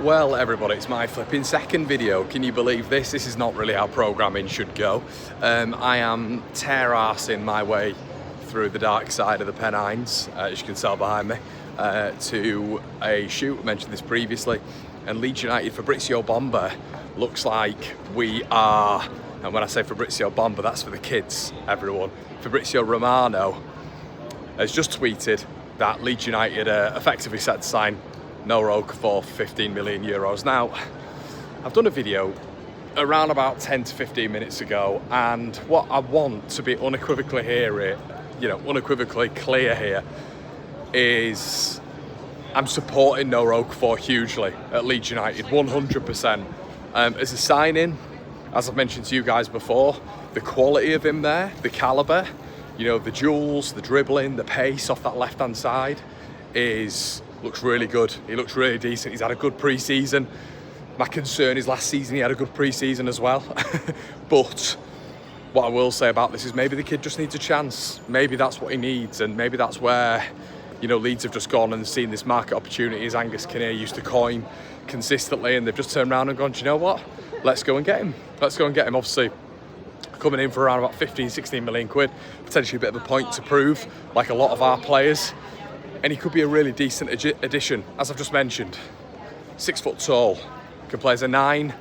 Well, everybody, it's my flipping second video. Can you believe this? This is not really how programming should go. I am tear-arsing my way through the dark side of the Pennines, as you can tell behind me, to a shoot. I mentioned this previously. And Leeds United, Fabrizio Bomba, looks like we are, and when I say Fabrizio Bomba, that's for the kids, everyone. Fabrizio Romano has just tweeted that Leeds United are effectively set to sign Okafor for 15 million euros. Now, I've done a video around about 10 to 15 minutes ago, and what I want to be unequivocally unequivocally clear here is I'm supporting Okafor hugely at Leeds United, 100%. As a signing, as I've mentioned to you guys before, the quality of him there, the calibre, the duels, the dribbling, the pace off that left-hand side looks really good. He looks really decent. He's had a good pre-season. My concern is last season he had a good pre-season as well. But what I will say about this is maybe the kid just needs a chance. Maybe that's what he needs, and maybe that's where, Leeds have just gone and seen this market opportunity, as Angus Kinnear used to coin consistently, and they've just turned around and gone, do you know what? Let's go and get him. Let's go and get him. Obviously, coming in for around about 15, 16 million quid, potentially a bit of a point to prove, like a lot of our players. And he could be a really decent addition, as I've just mentioned. 6 foot tall, can play as a 9,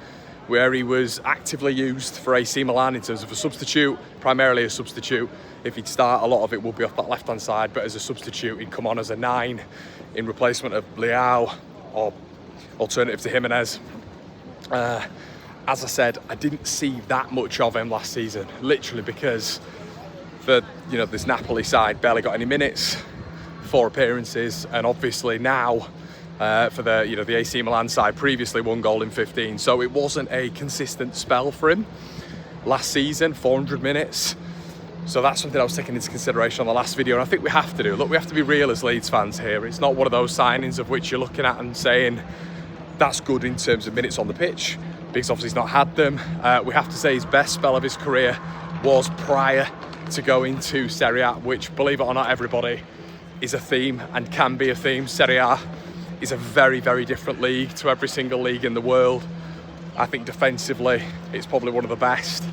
where he was actively used for AC Milan in terms of a substitute, primarily a substitute. If he'd start, a lot of it will be off that left-hand side, but as a substitute, he'd come on as a 9 in replacement of Leao, or alternative to Jimenez. As I said, I didn't see that much of him last season, literally because this Napoli side barely got any minutes. 4 appearances, and obviously now for the AC Milan side, previously 1 goal in 15, so it wasn't a consistent spell for him last season. 400 minutes, so that's something I was taking into consideration on the last video, and I think we have to do. Look, we have to be real as Leeds fans here. It's not one of those signings of which you're looking at and saying that's good in terms of minutes on the pitch, because obviously he's not had them. We have to say his best spell of his career was prior to going to Serie A, which, believe it or not, everybody, is a theme and can be a theme. Serie A is a very, very different league to every single league in the world. I think defensively, it's probably one of the best.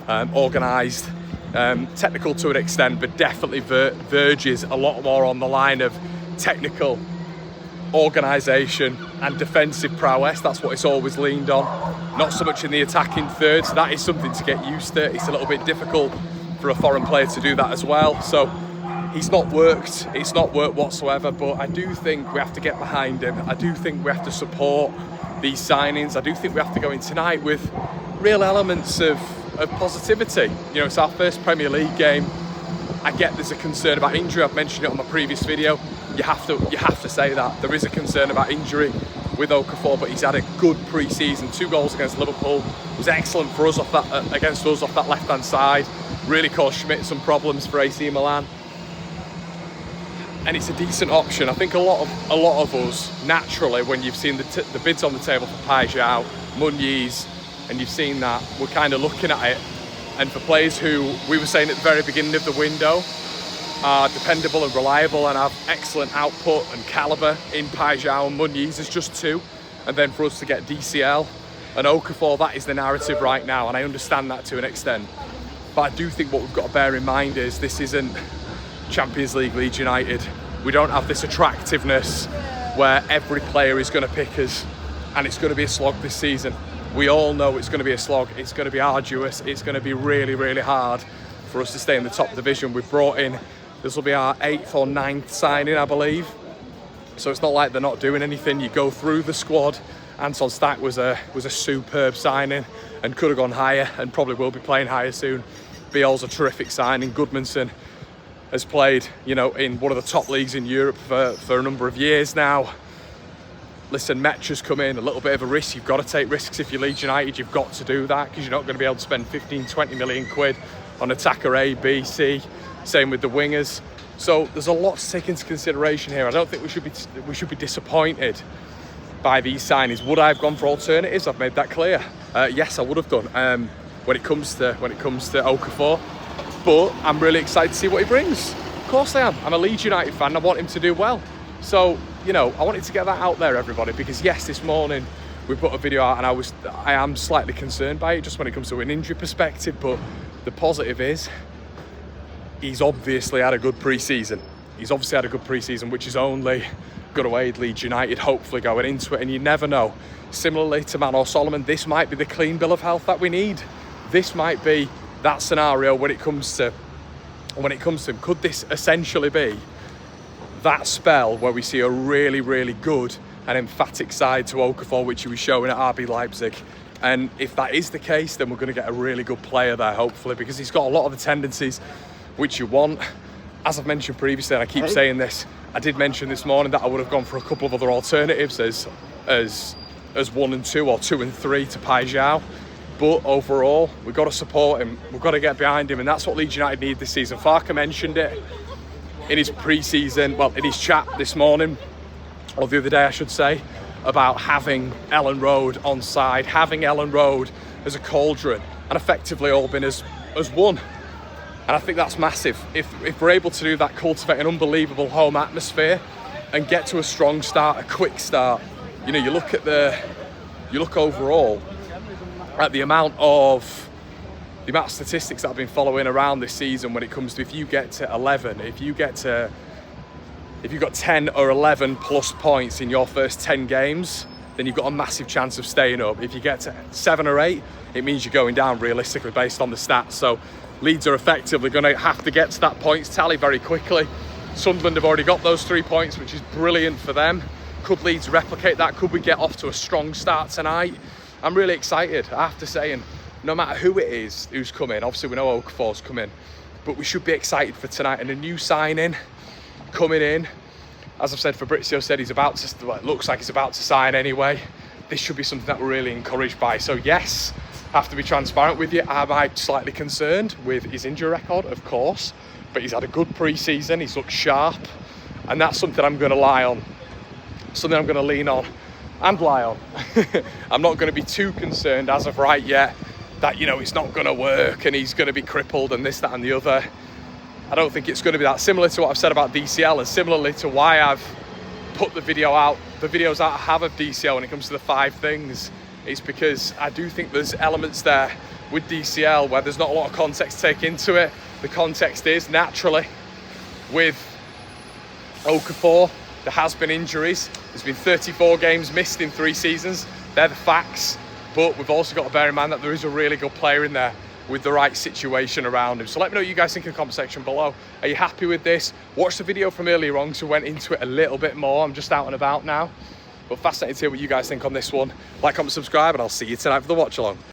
Organised, technical to an extent, but definitely verges a lot more on the line of technical organisation and defensive prowess. That's what it's always leaned on. Not so much in the attacking third, so that is something to get used to. It's a little bit difficult for a foreign player to do that as well. So it's not worked whatsoever, but I do think we have to get behind him. I do think we have to support these signings. I do think we have to go in tonight with real elements of positivity. It's our first Premier League game. I get there's a concern about injury. I've mentioned it on my previous video. You have to say that. There is a concern about injury with Okafor, but he's had a good pre-season. 2 goals against Liverpool. It was excellent for us against us off that left-hand side. Really caused Schmidt some problems for AC Milan. And it's a decent option. I think a lot of us, naturally, when you've seen the bids on the table for Pajau, Muniz, and you've seen that, we're kind of looking at it. And for players who we were saying at the very beginning of the window are dependable and reliable and have excellent output and calibre in Pajau and Muniz is just 2. And then for us to get DCL and Okafor, that is the narrative right now. And I understand that to an extent. But I do think what we've got to bear in mind is this isn't Champions League Leeds United. We don't have this attractiveness where every player is going to pick us, and it's going to be a slog this season. We all know it's going to be a slog. It's going to be arduous. It's going to be really, really hard for us to stay in the top division. We've brought in, this will be our 8th or 9th signing, I believe. So it's not like they're not doing anything. You go through the squad. Anton Stack was a superb signing and could have gone higher and probably will be playing higher soon. Biel's a terrific signing. Goodmanson has played, in one of the top leagues in Europe for a number of years now. Listen, Metra's come in, a little bit of a risk. You've got to take risks if you're Leeds United. You've got to do that because you're not going to be able to spend 15, 20 million quid on attacker A, B, C. Same with the wingers. So there's a lot to take into consideration here. I don't think we should be disappointed by these signings. Would I have gone for alternatives? I've made that clear. Yes, I would have done when it comes to Okafor. But I'm really excited to see what he brings. Of course I am. I'm a Leeds United fan. I want him to do well. So you know, I wanted to get that out there, everybody, because yes, this morning we put a video out and I am slightly concerned by it just when it comes to an injury perspective, but the positive is he's obviously had a good pre-season. He's obviously had a good pre-season, which is only going to aid Leeds United, hopefully, going into it. And you never know. Similarly to Man or Solomon, this might be the clean bill of health that we need. This might be that scenario when it comes to him. Could this essentially be that spell where we see a really, really good and emphatic side to Okafor, which he was showing at RB Leipzig? And if that is the case, then we're going to get a really good player there, hopefully, because he's got a lot of the tendencies which you want. As I've mentioned previously, and I keep saying this, I did mention this morning that I would have gone for a couple of other alternatives as 1 and 2 or 2 and 3 to Pajau. But overall, we've got to support him. We've got to get behind him, and that's what Leeds United need this season. Farke mentioned it in his pre-season, well, in his chat this morning, or the other day, I should say, about having Ellen Road on side, having Ellen Road as a cauldron, and effectively all been as one. And I think that's massive. If we're able to do that, cultivate an unbelievable home atmosphere and get to a strong start, a quick start. You know, you look overall at the amount of statistics that I've been following around this season when it comes to if you get to 11, if you've got 10 or 11 plus points in your first 10 games, then you've got a massive chance of staying up. If you get to 7 or 8, it means you're going down realistically based on the stats. So Leeds are effectively going to have to get to that points tally very quickly. Sunderland have already got those 3 points, which is brilliant for them. Could Leeds replicate that? Could we get off to a strong start tonight? I'm really excited, I have to say, and no matter who it is who's coming, obviously we know Okafor's coming, but we should be excited for tonight. And a new signing coming in, as I've said, Fabrizio said looks like he's about to sign anyway. This should be something that we're really encouraged by. So yes, have to be transparent with you. Am I slightly concerned with his injury record? Of course, but he's had a good pre-season. He's looked sharp, and that's something I'm going to lie on, something I'm going to lean on and lie on. I'm not going to be too concerned as of right yet that, you know, it's not going to work and he's going to be crippled and this, that, and the other. I don't think it's going to be that. Similar to what I've said about DCL, and similarly to why I've put the videos out I have of DCL when it comes to the 5 things. It's because I do think there's elements there with DCL where there's not a lot of context to take into it. The context is, naturally, with Okafor, there has been injuries. There's been 34 games missed in 3 seasons. They're the facts. But we've also got to bear in mind that there is a really good player in there with the right situation around him. So let me know what you guys think in the comment section below. Are you happy with this? Watch the video from earlier on, so went into it a little bit more. I'm just out and about now. But fascinating to hear what you guys think on this one. Like, comment, subscribe, and I'll see you tonight for the watch along.